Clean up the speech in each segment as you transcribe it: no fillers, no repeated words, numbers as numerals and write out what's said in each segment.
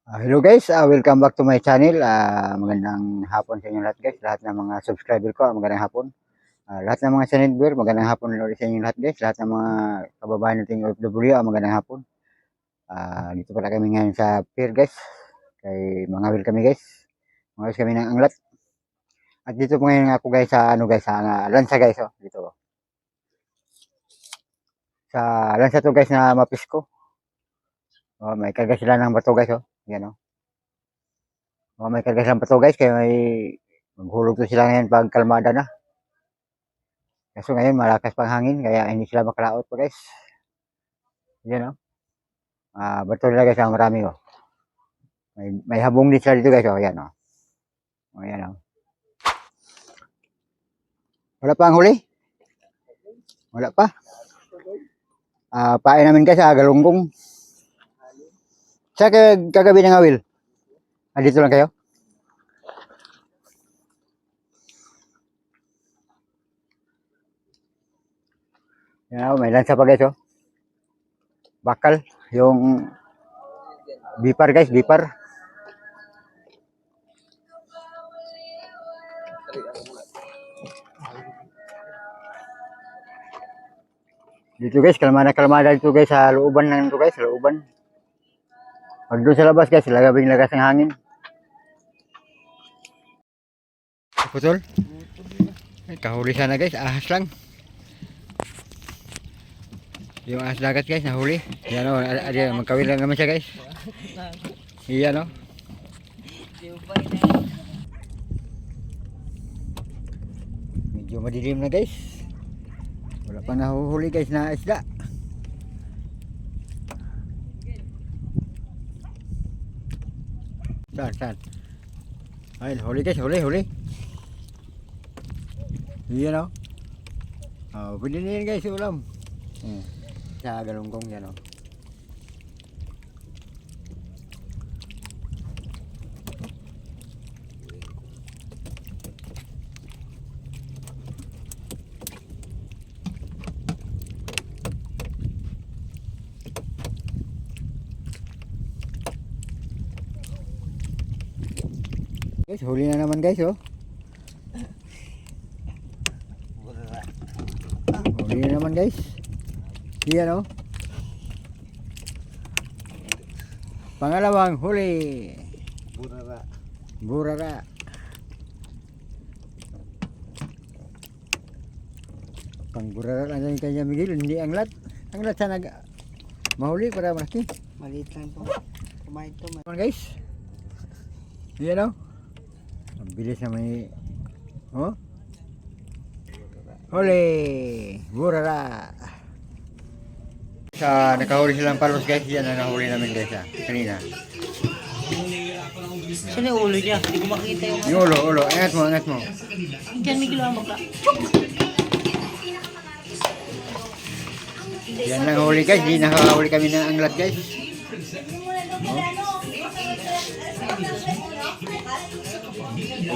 Hello guys, welcome back to my channel. Magandang hapon sa inyo lahat guys. Lahat ng mga subscriber ko, magandang hapon. Lahat ng mga channel viewer, magandang hapon ulit sa inyo lahat guys. Lahat ng mga kababayan nating OFW, magandang hapon. Dito pala kami ngayon sa pier guys. Kay mga will kami guys. Mga kami ng anglat. At dito po ngayon ako guys sa sa lansa guys. Dito. Sa lansa to guys na mapisko. May karga sila ng bato guys. Yan may karga silang bato guys, kaya may maghulog to sila ngayon pag kalmada na. Kaso ngayon malakas pang hangin, kaya hindi sila makalaot pa guys. Yan bato nila guys, marami may habong din sila dito guys. Yan yan wala pa ang huli? Wala pa? Pain namin guys sa galunggong. Sa kagabi ng awil. Dito lang kayo? Yan may lansa pa guys Bakal, yung bipar guys, bipar. Dito guys, kalmada dito guys sa looban lang ito guys, sa looban. Pag doon sa labas guys, lagabing lagas ng hangin. Putol? Kahuli sana guys, ahas lang. Yung ahas dagat guys, nahuli. Yan magkawil lang naman siya guys. Iyan medyo madilim na guys. Wala pa nahuhuli guys na isda. Saan? Ayun, huli guys, huli. Iyan pwede na yan guys, ulam. Sa galunggong yan guys, huli na naman guys huli na naman guys. Iyan pangalawang huli. Burara. Pang burara lang yung kanya Miguel, hindi anglat sana mahuli para malaki. Maliit lang po. Kumain to Guys, iyan ang bilis na may huli. Burara. Nakahuli silang palos guys. Yan ang nahuli namin guys kanina. Saan yung ulo niya? Hindi ko makita yung ulo. Angat mo. Diyan may kilamak ka. Yan lang huli guys. Hindi nakahuli kami ng anglat guys.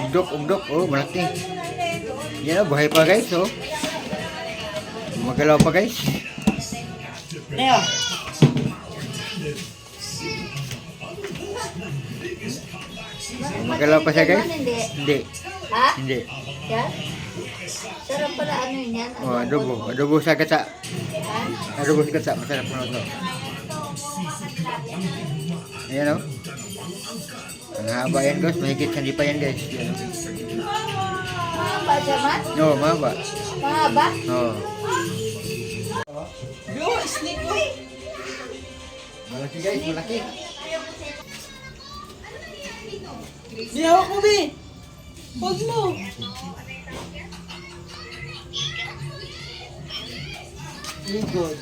Ugdok. Malaki. Yan buhay pa guys magalaw pa guys. Leo. Magalaw pa siya guys? Hindi. Ha? Hindi. Yan? Sarap pala yan? Adobo sa gata. Adobo sa gata. Masarap po ito. Ayan ang haba yan guys. Mahigit hindi pa yan guys. Mahaba siya man? Oo, mahaba. Mahaba? Oo. Snake mo. Malaki guys, malaki. Hawak mo, Bi. Huwag mo. Good.